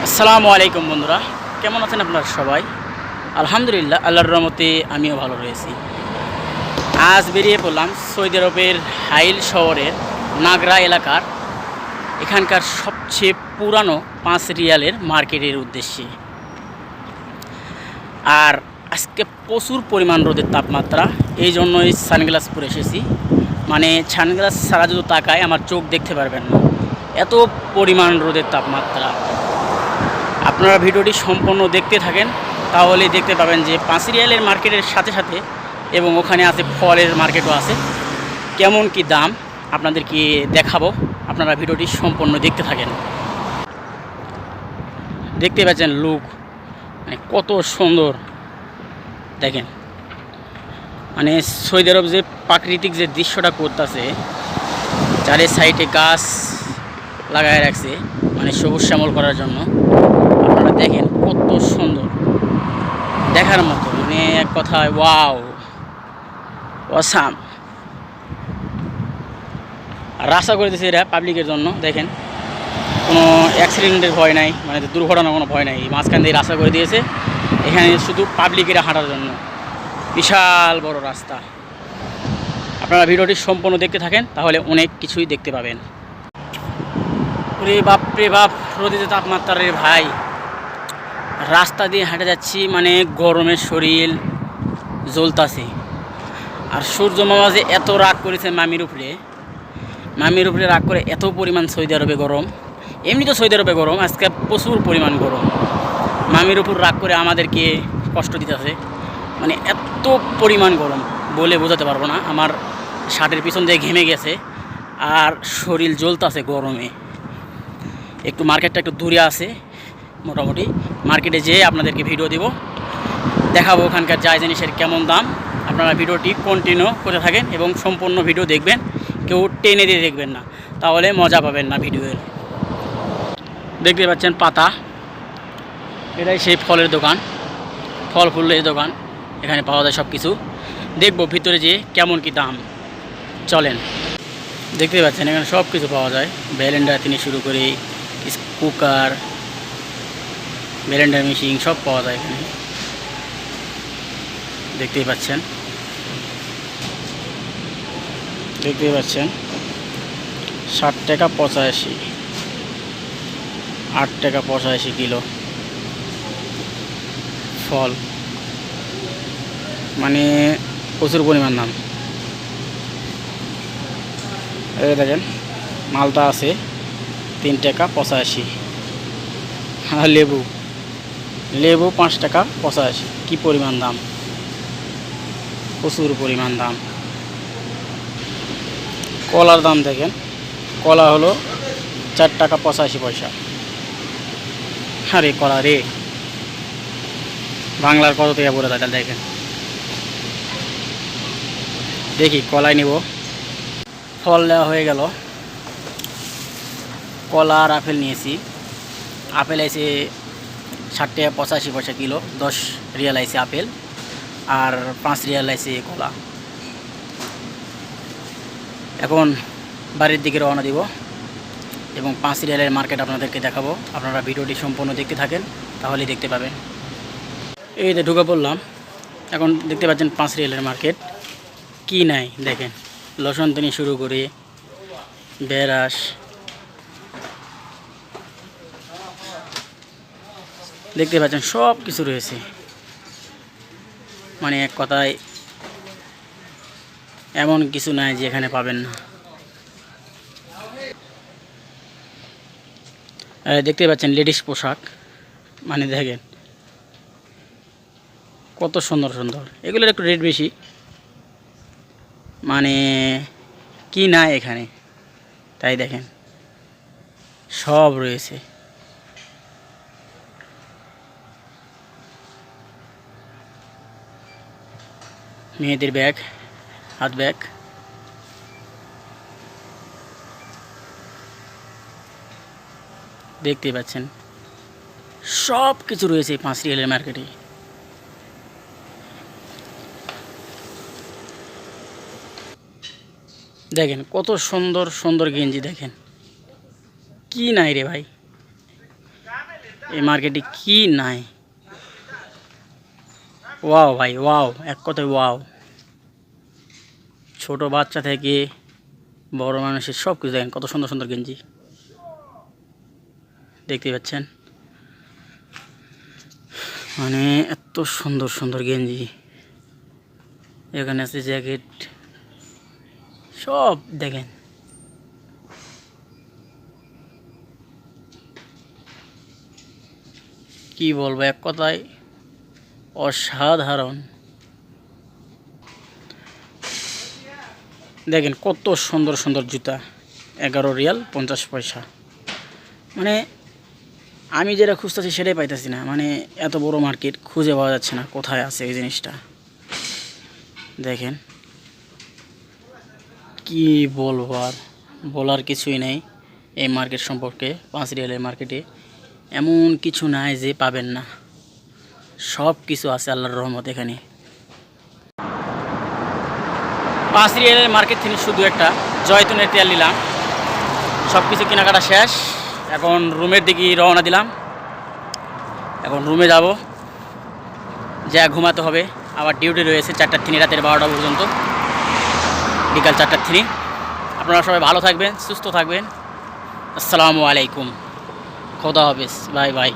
আসসালামু আলাইকুম বন্ধুরা, কেমন আছেন আপনারা সবাই? আলহামদুলিল্লাহ, আল্লাহর রহমতে আমিও ভালো রয়েছি। আজ বেরিয়ে পড়লাম সৌদি আরবের হাইল শহরের নাগরা এলাকার এখানকার সবচেয়ে পুরানো 5 রিয়ালের মার্কেটের উদ্দেশ্যে। আর আজকে প্রচুর পরিমাণ রোদের তাপমাত্রা, এই জন্যই সানগ্লাস পরে এসেছি। মানে সানগ্লাস ছাড়া যদি তাকায় আমার চোখ দেখতে পারবেন না, এত পরিমাণ রোদের তাপমাত্রা। আপনারা ভিডিওটি সম্পূর্ণ দেখতে থাকেন, তাহলে দেখতে পাবেন যে 5 রিয়ালের মার্কেটের সাথে সাথে এবং ওখানে আছে ফলের মার্কেটও আছে। কেমন কি দাম আপনাদেরকে দেখাবো, আপনারা ভিডিওটি সম্পূর্ণ দেখতে থাকেন। দেখতে পাচ্ছেন লুক, মানে কত সুন্দর দেখেন। মানে সৌদি আরব যে প্রাকৃতিক যে দৃশ্যটা করতেছে, চারি সাইডে গাছ লাগায় রাখছে মানে সবুজ শ্যামল করার জন্য। আপনারা দেখেন কত সুন্দর, দেখার মতো, মানে এক কথায় ওয়াও, অসাম। আর রাস্তা করে দিয়েছে এরা পাবলিকের জন্য। দেখেন কোনো অ্যাক্সিডেন্টের ভয় নাই, মানে দুর্ঘটনার কোনো ভয় নাই। মাঝখান দিয়ে রাস্তা করে দিয়েছে, এখানে শুধু পাবলিকেরা হাঁটার জন্য। বিশাল বড় রাস্তা। আপনারা ভিডিওটি সম্পূর্ণ দেখতে থাকেন, তাহলে অনেক কিছুই দেখতে পাবেন। ওরে বাপ রে বাপ, রোদের তাপমাত্রা রে ভাই। রাস্তা দিয়ে হেঁটে যাচ্ছি, মানে গরমে শরীর জ্বলতাছে। আর সূর্য মামা যে এত রাগ করেছে মামির উপরে রাগ করে এত পরিমাণ সৌদি আরবে গরম। এমনি তো সৌদি আরবে গরম, আজকে প্রচুর পরিমাণ গরম। মামির উপর রাগ করে আমাদেরকে কষ্ট দিতেছে, মানে এত পরিমাণ গরম বলে বোঝাতে পারবো না। আমার শার্টের পিছন দিয়ে ঘেমে গেছে আর শরীর জ্বলতাছে গরমে। একটু মার্কেটটা একটু দূরে আছে, মোটামুটি মার্কেটে যেয়ে আপনাদেরকে ভিডিও দিব, দেখাবো ওখানকার যায় জিনিসের কেমন দাম। আপনারা ভিডিওটি কন্টিনিউ করে থাকেন এবং সম্পূর্ণ ভিডিও দেখবেন, কেউ টেনে দিয়ে দেখবেন না, তাহলে মজা পাবেন না ভিডিওর। দেখতে পাচ্ছেন পাতা, এটাই সেই ফলের দোকান, ফল ফুলের দোকান। এখানে পাওয়া যায় সব কিছু। দেখবো ভিতরে যেয়ে কেমন কি দাম, চলেন। দেখতে পাচ্ছেন এখানে সব কিছু পাওয়া যায়, ব্লেন্ডার থেকে শুরু করে কুকার, ব্লেন্ডার মেশিন সব পাওয়া যায় এখানে। দেখতেই পাচ্ছেন 60 টাকা 85, 8 টাকা 85 কিলো ফল, মানে প্রচুর পরিমাণ দাম। এই দেখেন মালটা আছে 3 টাকা 85। আর লেবু 5 টাকা 85। কি পরিমাণ দাম, প্রচুর পরিমাণ দাম। কলার দাম দেখেন, কলা হলো 4 টাকা 85 পয়সা। আরে কলা রে, বাংলার কত টাকা পড়ে থাকে দেখেন। দেখি কলাই নিব। ফল নেওয়া হয়ে গেল, কলা আর আপেল নিয়েছি। আপেল আছে 60 টাকা 85 পয়সা কিলো, 10 রিয়াল আছে আপেল, আর 5 রিয়াল আছে কলা। এখন বাড়ির দিকে রওনা দিব এবং 5 রিয়ালের মার্কেট আপনাদেরকে দেখাবো। আপনারা ভিডিওটি সম্পূর্ণ দেখতে থাকেন, তাহলেই দেখতে পাবেন। এই যে ঢুকে পড়লাম, এখন দেখতে পাচ্ছেন 5 রিয়ালের মার্কেট। কি নাই দেখেন, লসুন থেকে শুরু করে বেরাস, দেখতে পাচ্ছেন সব কিছু রয়েছে। মানে এক কথায় এমন কিছু নাই যে এখানে পাবেন না। দেখতে পাচ্ছেন লেডিস পোশাক, মানে দেখেন কত সুন্দর সুন্দর। এগুলোর একটু রেট বেশি, মানে কি নাই এখানে, তাই দেখেন সব রয়েছে। মেয়েদের ব্যাগ, হাত ব্যাগ, দেখতে পাচ্ছেন সব কিছু রয়েছে 5 রিয়ালের মার্কেটে। দেখেন কত সুন্দর সুন্দর গেঞ্জি, দেখেন কি নাই রে ভাই। এই মার্কেটে কি নাই। ওয়াও ভাই ওয়াও, এক কথায় ওয়াও। ছোট বাচ্চা থেকে বড় মানুষের সব কিছু দেখেন, কত সুন্দর সুন্দর গেঞ্জি দেখতে পাচ্ছেন। মানে এত সুন্দর সুন্দর গেঞ্জি, এখানে আছে জ্যাকেট, সব দেখেন। কি বলবো, এক কথায় অসাধারণ। দেখেন কত সুন্দর সুন্দর জুতা, 11 রিয়াল 50 পয়সা। মানে আমি যেটা খুঁজতেছি সেটাই পাইতেছি না। মানে এত বড় মার্কেট খুঁজে পাওয়া যাচ্ছে না, কোথায় আছে এই জিনিসটা। দেখেন কি বলবো, আর বলার কিছুই নেই এই মার্কেট সম্পর্কে। 5 রিয়ালের মার্কেটে এমন কিছু নাই যে পাবেন না, সব কিছু আছে আল্লাহর রহমত এখানে। 5 রিয়ালের মার্কেট থেকে শুধু একটা জয়তুনের তেল নিলাম, সব কিছু কেনাকাটা শেষ। এখন রুমের দিকে রওনা দিলাম। এখন রুমে যাব, যা ঘুমাতে হবে। আবার ডিউটি রয়েছে 4টার থেকে রাতের 12টা পর্যন্ত, বিকাল 4টার থেকে। আপনারা সবাই ভালো থাকবেন, সুস্থ থাকবেন। আসসালামু আলাইকুম, খোদা হাফেজ, বাই বাই।